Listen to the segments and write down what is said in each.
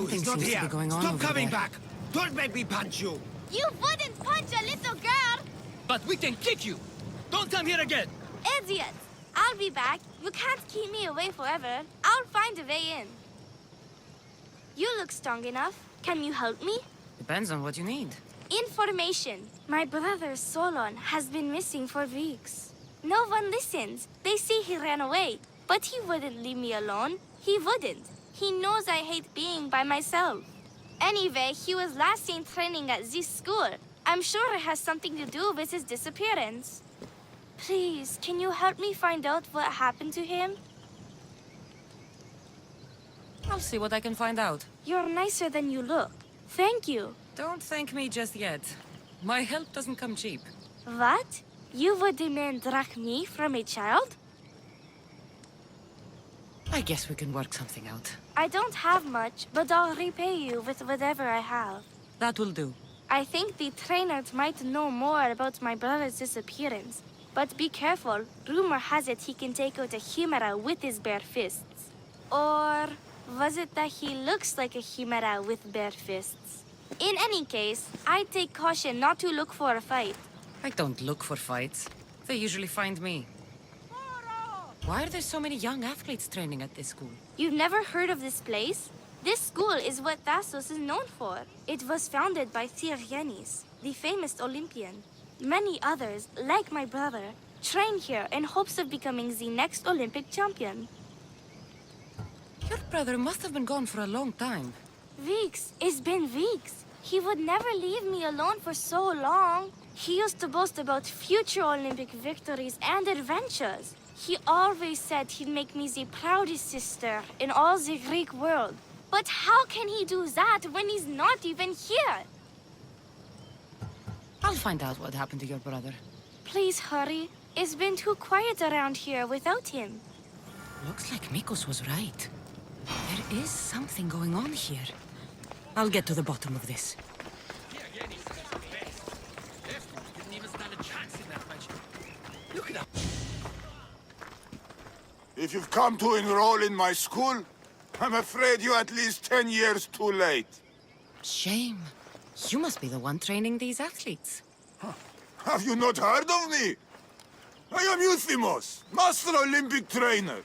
Something He's not seems to here. be going on Stop over coming there. back! Don't make me punch you! You wouldn't punch a little girl! But we can kick you! Don't come here again! Idiot! I'll be back. You can't keep me away forever. I'll find a way in. You look strong enough. Can you help me? Depends on what you need. Information. My brother Solon has been missing for weeks. No one listens. They say he ran away. But he wouldn't leave me alone. He wouldn't. He knows I hate being by myself. Anyway, he was last seen training at this school. I'm sure it has something to do with his disappearance. Please, can you help me find out what happened to him? I'll see what I can find out. You're nicer than you look. Thank you. Don't thank me just yet. My help doesn't come cheap. What? You would demand drachmi from a child? I guess we can work something out. I don't have much, but I'll repay you with whatever I have. That will do. I think the trainers might know more about my brother's disappearance. But be careful. Rumor has it he can take out a Chimera with his bare fists. Or was it that he looks like a Chimera with bare fists? In any case, I'd take caution not to look for a fight. I don't look for fights. They usually find me. Why are there so many young athletes training at this school? You've never heard of this place? This school is what Thassos is known for. It was founded by Thiergenis, the famous Olympian. Many others, like my brother, train here in hopes of becoming the next Olympic champion. Your brother must have been gone for a long time. Weeks. It's been weeks. He would never leave me alone for so long. He used to boast about future Olympic victories and adventures. He always said he'd make me the proudest sister in all the Greek world. But how can he do that when he's not even here? I'll find out what happened to your brother. Please hurry. It's been too quiet around here without him. Looks like Mikkos was right. There is something going on here. I'll get to the bottom of this. Look at that. If you've come to enroll in my school, I'm afraid you're at least 10 years too late. Shame. You must be the one training these athletes. Have you not heard of me? I am Euthymos, Master Olympic Trainer.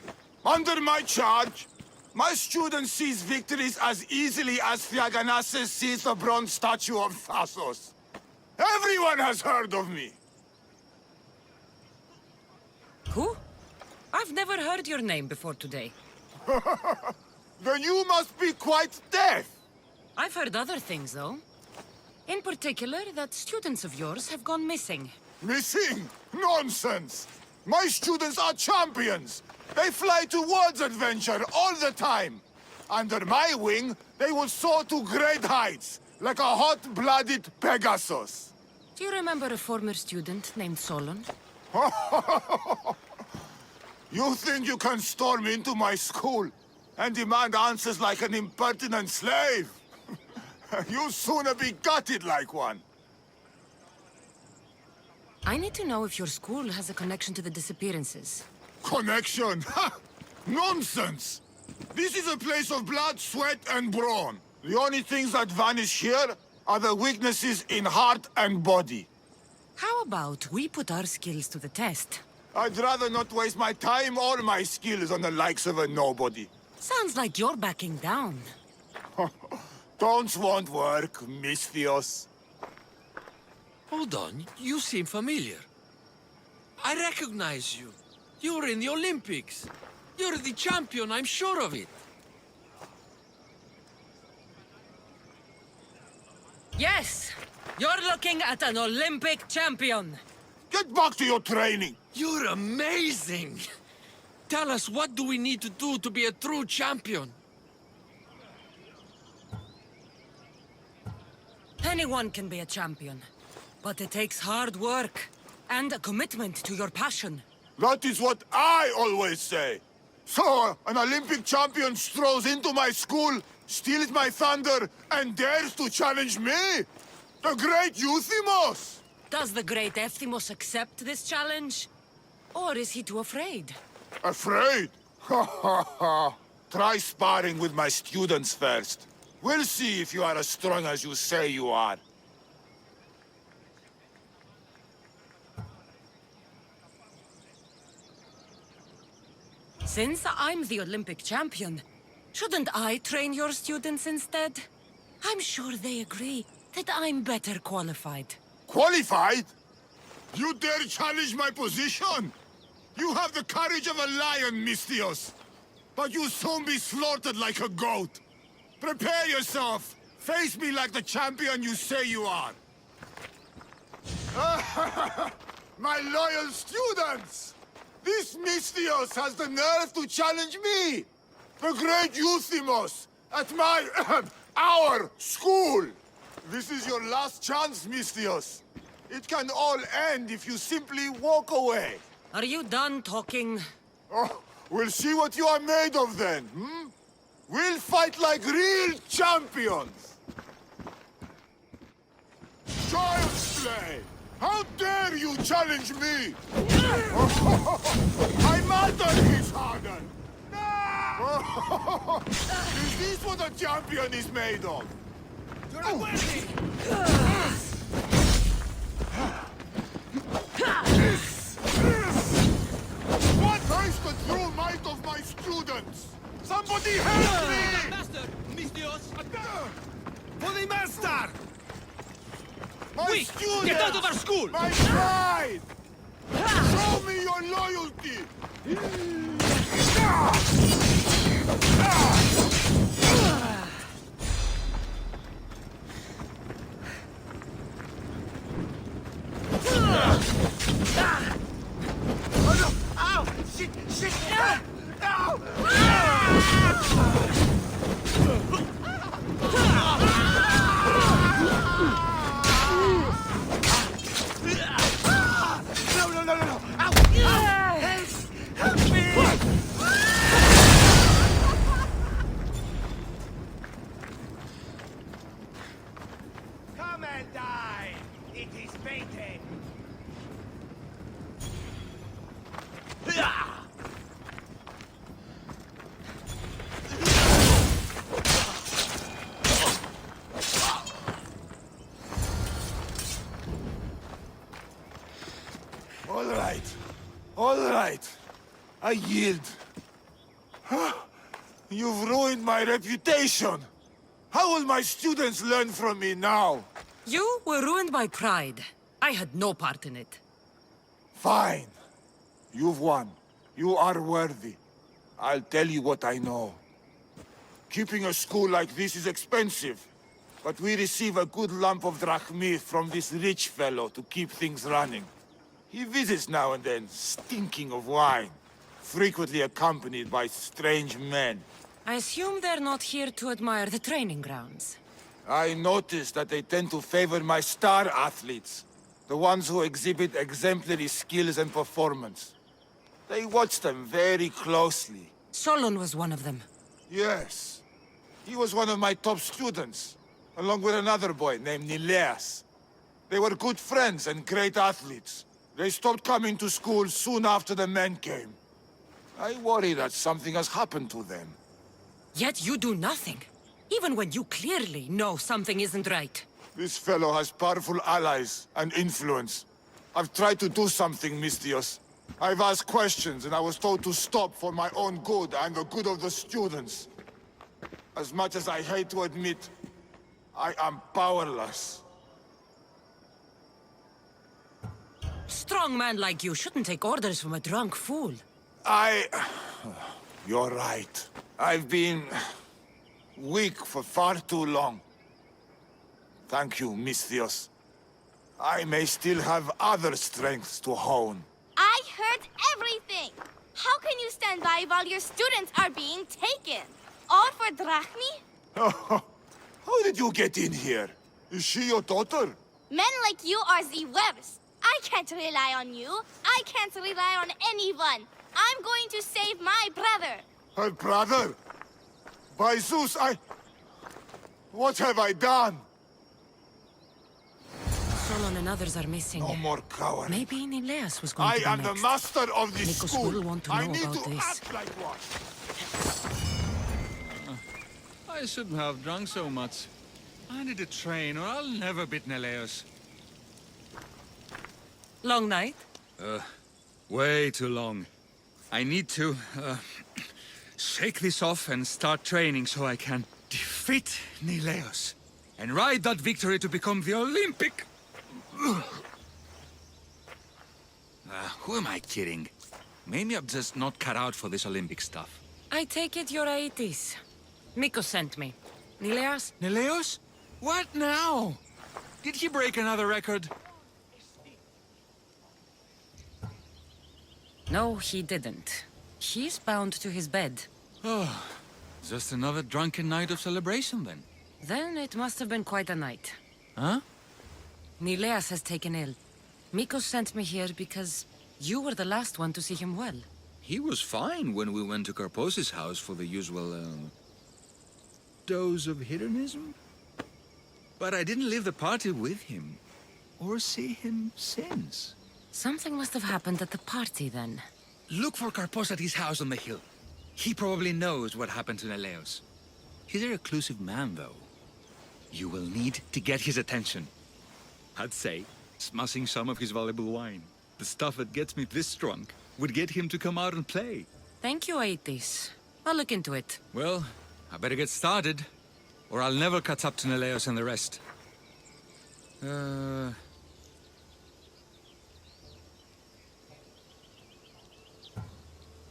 Under my charge, my students seize victories as easily as Thiaganasses sees the bronze statue of Thassos. Everyone has heard of me. Who? I've never heard your name before today. Then you must be quite deaf. I've heard other things, though. In particular, that students of yours have gone missing. Missing? Nonsense! My students are champions! They fly towards adventure all the time! Under my wing, they will soar to great heights, like a hot-blooded Pegasus. Do you remember a former student named Solon? You think you can storm into my school and demand answers like an impertinent slave? You'll sooner be gutted like one. I need to know if your school has a connection to the disappearances. Connection? Ha! Nonsense! This is a place of blood, sweat, and brawn. The only things that vanish here are the weaknesses in heart and body. How about we put our skills to the test? I'd rather not waste my time or my skills on the likes of a nobody. Sounds like you're backing down. Don't want work, Misthios. Hold on, you seem familiar. I recognize you. You're in the Olympics. You're the champion, I'm sure of it. Yes! You're looking at an Olympic champion! Get back to your training. You're amazing! Tell us, what do we need to do to be a true champion? Anyone can be a champion. But it takes hard work and a commitment to your passion. That is what I always say. So, an Olympic champion strolls into my school, steals my thunder, and dares to challenge me? The great Euthymos! Does the great Euthymos accept this challenge? Or is he too afraid? Afraid? Ha ha ha! Try sparring with my students first. We'll see if you are as strong as you say you are. Since I'm the Olympic champion, shouldn't I train your students instead? I'm sure they agree that I'm better qualified. Qualified? You dare challenge my position? You have the courage of a lion, Mistios. But you'll soon be slaughtered like a goat. Prepare yourself. Face me like the champion you say you are. My loyal students! This Mistios has the nerve to challenge me! The great Euthymos! At my... our school! This is your last chance, Mistios. It can all end if you simply walk away. Are you done talking? Oh, we'll see what you are made of then, hmm? We'll fight like real champions! Child's play! How dare you challenge me? My mother is harder! Is this what a champion is made of? What is the true might of my students? Somebody help me! Master, Mistios! For the master! My students! Get out of our school! My pride! Show me your loyalty! Ow! Shit! Shit! Ow! No! Ow! Help me! Come and die! It is fated! All right. I yield. You've ruined my reputation. How will my students learn from me now? You were ruined by pride. I had no part in it. Fine. You've won. You are worthy. I'll tell you what I know. Keeping a school like this is expensive, but we receive a good lump of drachmi from this rich fellow to keep things running. He visits now and then, stinking of wine, frequently accompanied by strange men. I assume they're not here to admire the training grounds. I noticed that they tend to favor my star athletes, the ones who exhibit exemplary skills and performance. They watch them very closely. Solon was one of them. Yes. He was one of my top students, along with another boy named Nileas. They were good friends and great athletes. They stopped coming to school soon after the men came. I worry that something has happened to them. Yet you do nothing, even when you clearly know something isn't right. This fellow has powerful allies and influence. I've tried to do something, Mistios. I've asked questions and I was told to stop for my own good and the good of the students. As much as I hate to admit, I am powerless. Strong man like you shouldn't take orders from a drunk fool. You're right. I've been... weak for far too long. Thank you, Mistios. I may still have other strengths to hone. I heard everything! How can you stand by while your students are being taken? All for drachmi? How did you get in here? Is she your daughter? Men like you are the worst. I can't rely on you. I can't rely on anyone. I'm going to save my brother. Her brother? By Zeus, what have I done? Solon and others are missing. No more cowards. Maybe Nileas was going I to be am next. the master of this Mikkos school. will want to I know need about to this. act like one. I I shouldn't have drunk so much. I need to train or I'll never beat Neleos. Long night? Way too long. I need to, shake this off and start training so I can defeat Neleos and ride that victory to become the Olympic... who am I kidding? Maybe I'm just not cut out for this Olympic stuff. I take it you're Aetis. Mikkos sent me. Nileas? Neleos? What now? Did he break another record? No, he didn't. He's bound to his bed. Oh, just another drunken night of celebration then. Then it must have been quite a night. Huh? Nileas has taken ill. Mikkos sent me here because you were the last one to see him well. He was fine when we went to Karpos's house for the usual, dose of hedonism. But I didn't leave the party with him, or see him since. Something must have happened at the party then. Look for Karpos at his house on the hill. He probably knows what happened to Neleos. He's a reclusive man, though. You will need to get his attention. I'd say, smashing some of his valuable wine. The stuff that gets me this drunk would get him to come out and play. Thank you, Aetis. I'll look into it. Well, I better get started, or I'll never catch up to Neleos and the rest.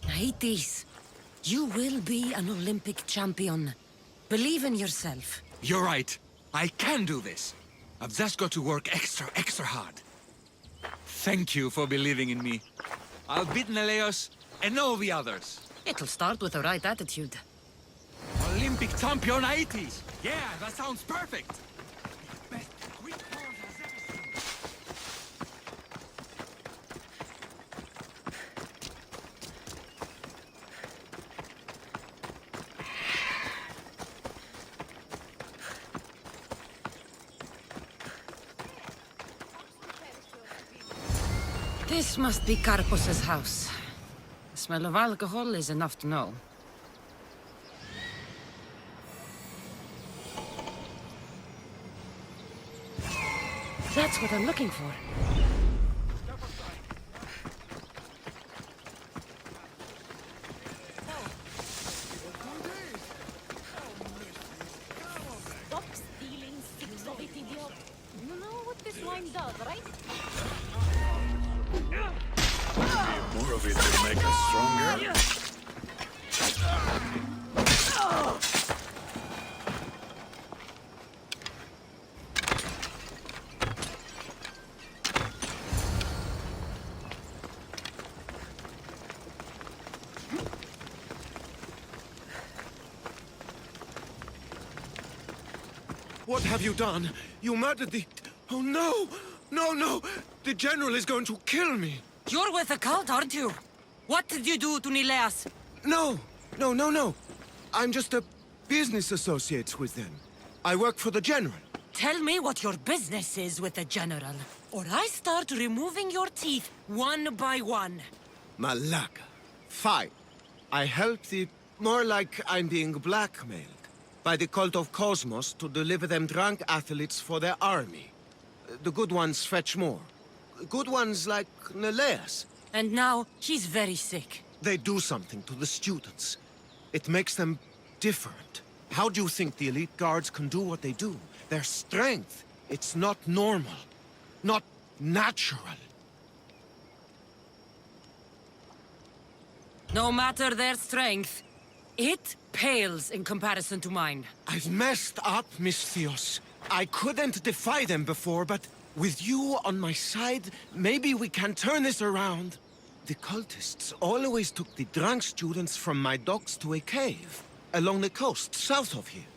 Aetis, you will be an Olympic champion. Believe in yourself. You're right. I can do this. I've just got to work extra hard. Thank you for believing in me. I'll beat Neleos and all the others. It'll start with the right attitude. Olympic champion Aetis! Yeah, that sounds perfect! Best Greek world has ever seen. This must be Karpos's house. The smell of alcohol is enough to know. That's what I'm looking for. Stop stealing six of it, idiot. You know what this wine does, right? More of it will make us stronger. What have you done? You murdered the... Oh, no! No! The General is going to kill me! You're with the cult, aren't you? What did you do to Nileas? No! I'm just a business associate with them. I work for the General. Tell me what your business is with the General, or I start removing your teeth one by one. Malaka. Fine. I help the... More like I'm being blackmailed by the cult of Cosmos to deliver them drunk athletes for their army. The good ones fetch more. Good ones like Neleas. And now, he's very sick. They do something to the students. It makes them different. How do you think the elite guards can do what they do? Their strength, it's not normal. Not natural. No matter their strength, it pales in comparison to mine. I've messed up, Misthios. I couldn't defy them before, but with you on my side, maybe we can turn this around. The cultists always took the drunk students from my docks to a cave along the coast south of here.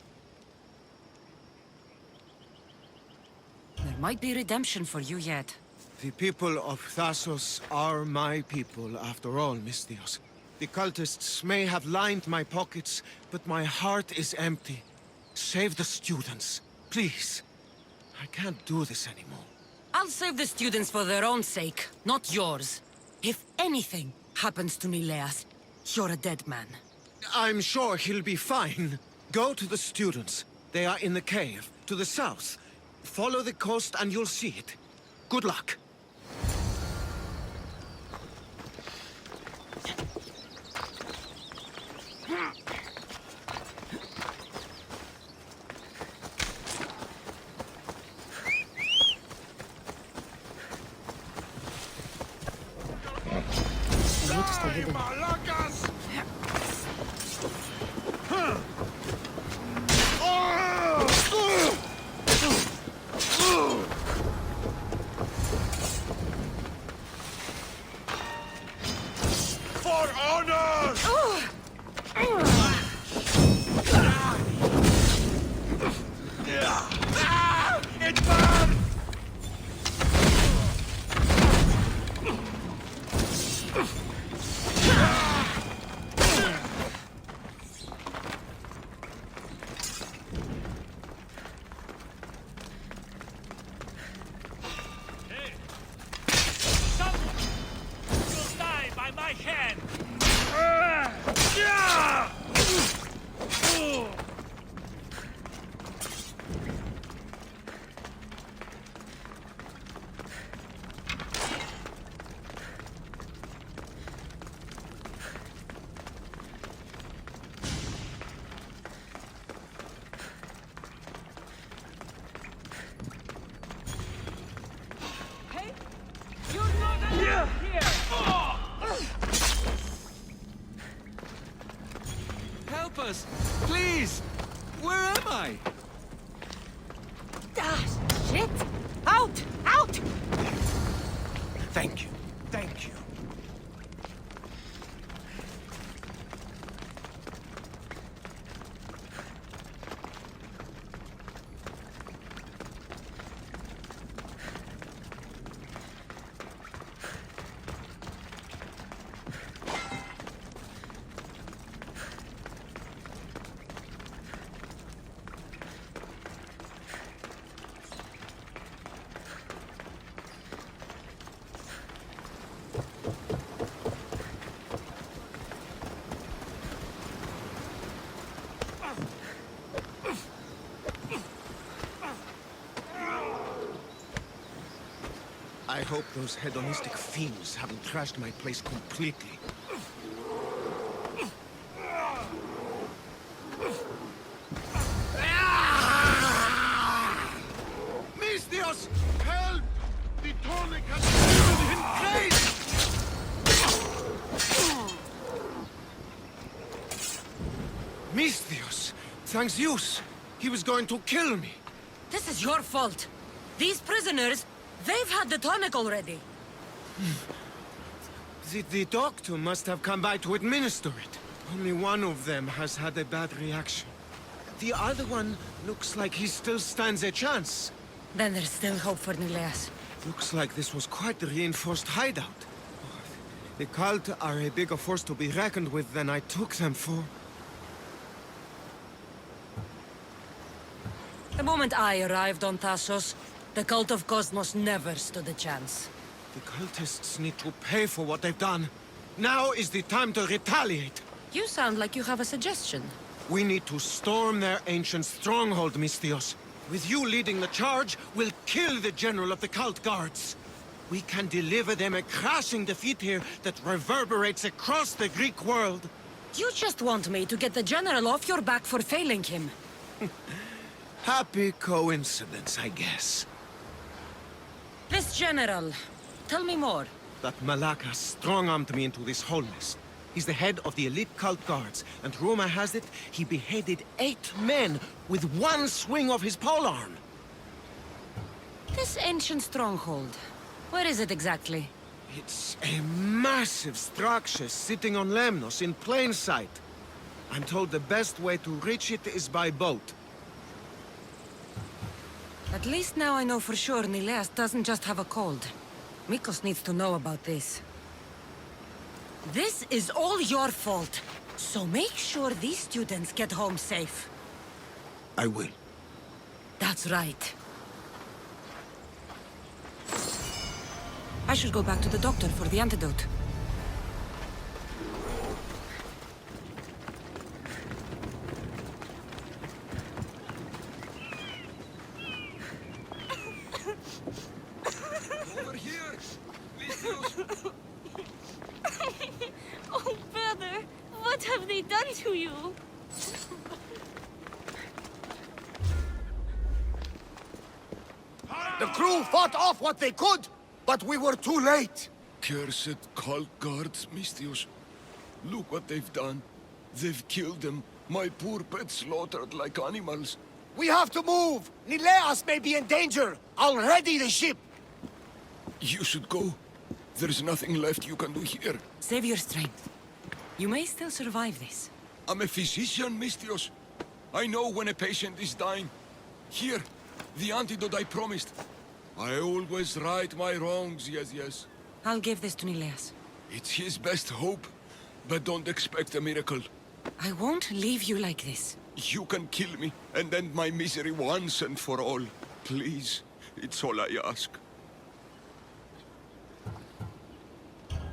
There might be redemption for you yet. The people of Thassos are my people, after all, Misthios. The cultists may have lined my pockets, but my heart is empty. Save the students, please. I can't do this anymore. I'll save the students for their own sake, not yours. If anything happens to Nileas, you're a dead man. I'm sure he'll be fine. Go to the students. They are in the cave, to the south. Follow the coast and you'll see it. Good luck. For honor! It burns! You'll die by my hand! Help us! Please! Where am I? Ah, shit! Out! Out! Thank you. Thank you. I hope those hedonistic fiends haven't trashed my place completely. Mistios! Help! The tonic has been in place! Mistios! Thanks Zeus! He was going to kill me! This is your fault. These prisoners, they've had the tonic already. The doctor must have come by to administer it. Only one of them has had a bad reaction. The other one looks like he still stands a chance. Then there's still hope for Nileas. Looks like this was quite a reinforced hideout. The cult are a bigger force to be reckoned with than I took them for. The moment I arrived on Tassos, the cult of Cosmos never stood a chance. The cultists need to pay for what they've done. Now is the time to retaliate. You sound like you have a suggestion. We need to storm their ancient stronghold, Mistios. With you leading the charge, we'll kill the general of the cult guards. We can deliver them a crashing defeat here that reverberates across the Greek world. You just want me to get the general off your back for failing him. Happy coincidence, I guess. This general, tell me more. That Malaka strong-armed me into this whole mess. He's the head of the elite cult guards, and rumor has it, he beheaded 8 men with one swing of his polearm. This ancient stronghold, where is it exactly? It's a massive structure sitting on Lemnos in plain sight. I'm told the best way to reach it is by boat. At least now I know for sure Nileas doesn't just have a cold. Mikkos needs to know about this. This is all your fault. So make sure these students get home safe. I will. That's right. I should go back to the doctor for the antidote. What have they done to you? The crew fought off what they could, but we were too late. Cursed cult guards, Mistios. Look what they've done. They've killed them. My poor pets slaughtered like animals. We have to move! Nileas may be in danger! I'll ready the ship! You should go. There's nothing left you can do here. Save your strength. You may still survive this. I'm a physician, Mistios. I know when a patient is dying. Here, the antidote I promised. I always right my wrongs, yes. I'll give this to Nileas. It's his best hope, but don't expect a miracle. I won't leave you like this. You can kill me and end my misery once and for all. Please, it's all I ask.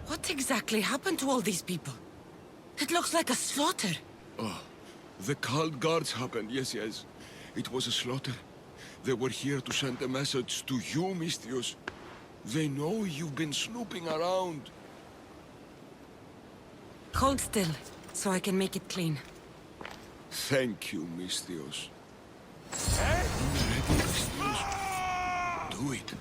What exactly happened to all these people? It looks like a slaughter. The cult guards happened, yes. It was a slaughter. They were here to send a message to you, Mistios. They know you've been snooping around. Hold still, so I can make it clean. Thank you, Mistios. Ready, Mistios? Do it.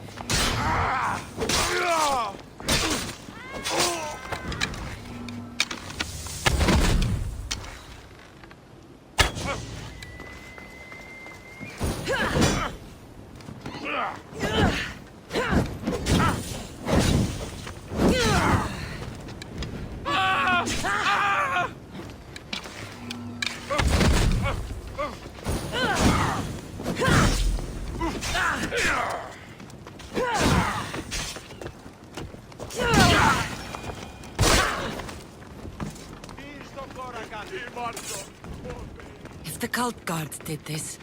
If the cult guards did this,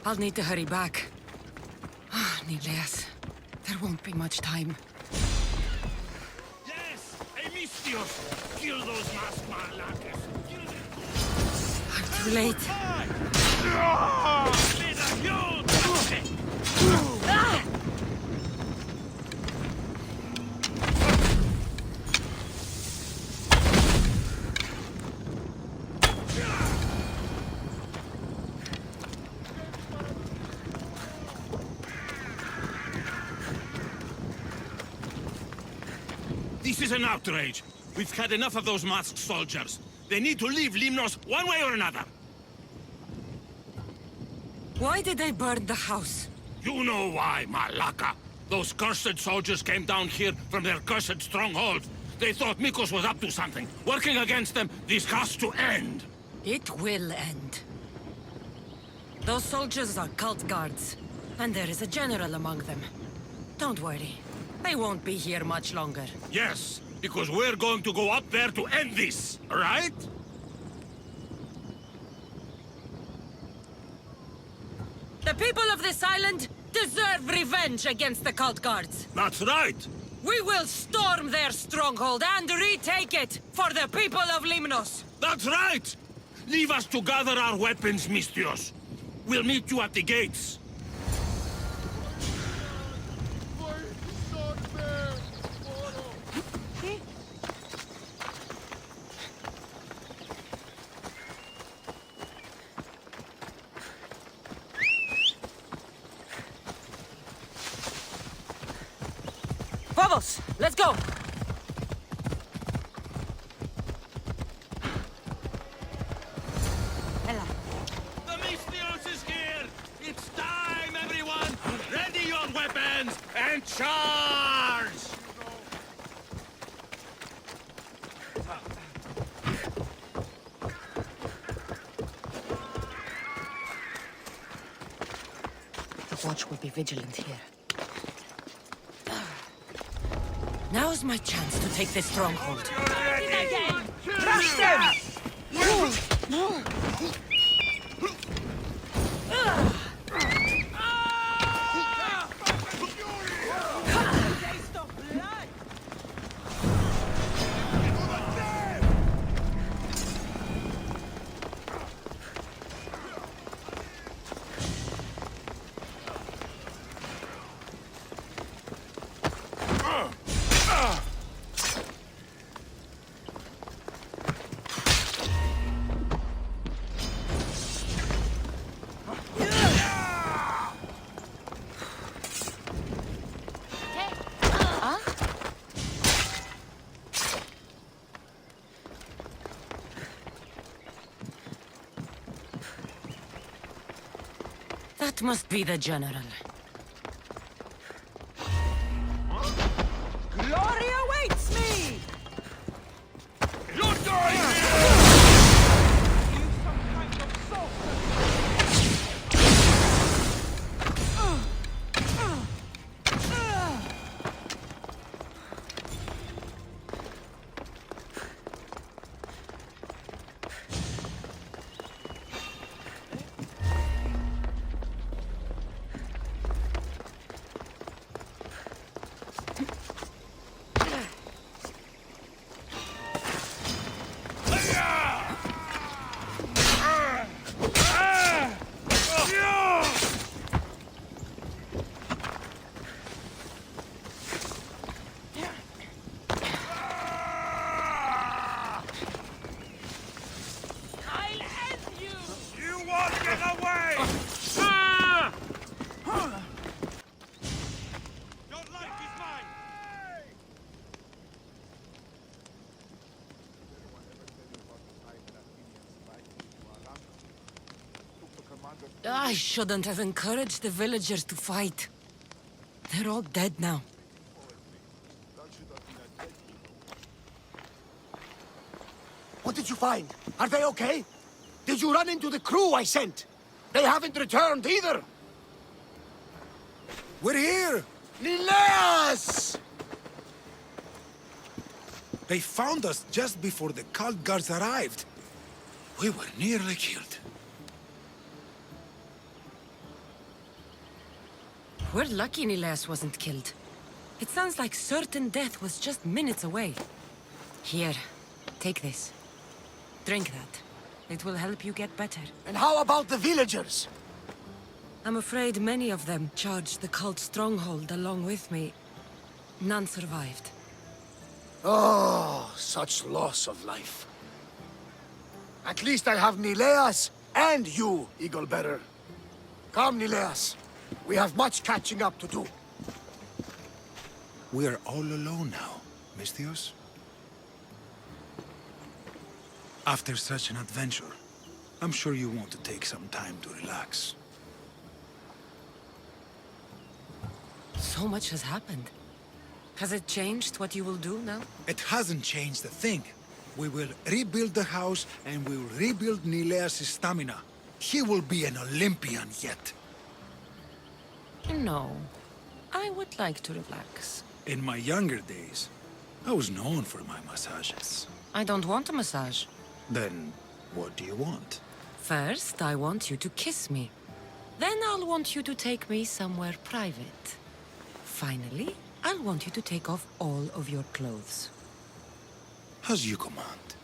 I'll need to hurry back. Nileas, there won't be much time. Yes! Hey, Mistios! Kill those masked malakers! Kill them! I'm too late. This is an outrage. We've had enough of those masked soldiers. They need to leave Limnos one way or another. Why did they burn the house? You know why, Malaka. Those cursed soldiers came down here from their cursed stronghold. They thought Mikkos was up to something. Working against them, this has to end. It will end. Those soldiers are cult guards, and there is a general among them. Don't worry. They won't be here much longer. Yes, because we're going to go up there to end this, right? The people of this island deserve revenge against the cult guards. That's right. We will storm their stronghold and retake it for the people of Limnos. That's right. Leave us to gather our weapons, Mistios. We'll meet you at the gates. Vamos, let's go! The Mistios is here! It's time, everyone! Ready your weapons and charge! The watch will be vigilant here. Now's my chance to take this stronghold. Crush them! That must be the general. Glory awaits me! You're dying here! I shouldn't have encouraged the villagers to fight. They're all dead now. What did you find? Are they okay? Did you run into the crew I sent? They haven't returned either. We're here! Nileas! They found us just before the cult guards arrived. We were nearly killed. We're lucky Nileas wasn't killed. It sounds like certain death was just minutes away. Here, take this. Drink that. It will help you get better. And how about the villagers? I'm afraid many of them charged the cult stronghold along with me. None survived. Oh, such loss of life. At least I have Nileas and you, Eagle Bearer. Come, Nileas. We have much catching up to do. We are all alone now, Misthios. After such an adventure, I'm sure you want to take some time to relax. So much has happened. Has it changed what you will do now? It hasn't changed a thing. We will rebuild the house and we will rebuild Nileas' stamina. He will be an Olympian yet. No. I would like to relax. In my younger days, I was known for my massages. I don't want a massage. Then, what do you want? First, I want you to kiss me. Then I'll want you to take me somewhere private. Finally, I'll want you to take off all of your clothes. As you command.